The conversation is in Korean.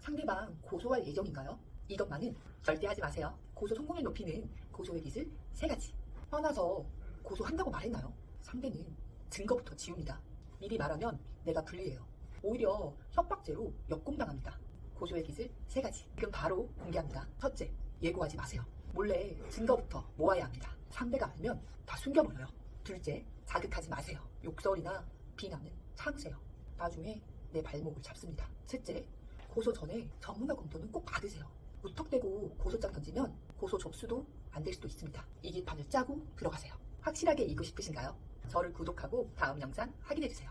상대방 고소할 예정인가요? 이것만은 절대 하지 마세요. 고소 성공률 높이는 고소의 기술 3가지. 화나서 고소한다고 말했나요? 상대는 증거부터 지웁니다. 미리 말하면 내가 불리해요. 오히려 협박죄로 역공당합니다. 고소의 기술 3가지. 지금 바로 공개합니다. 첫째, 예고하지 마세요. 몰래 증거부터 모아야 합니다. 상대가 알면 다 숨겨버려요. 둘째, 자극하지 마세요. 욕설이나 비난은 참으세요. 나중에 내 발목을 잡습니다. 셋째, 고소 전에 전문가 검토는 꼭 받으세요. 무턱대고 고소장 던지면 고소 접수도 안 될 수도 있습니다. 이길 판을 짜고 들어가세요. 확실하게 이기고 싶으신가요? 저를 구독하고 다음 영상 확인해주세요.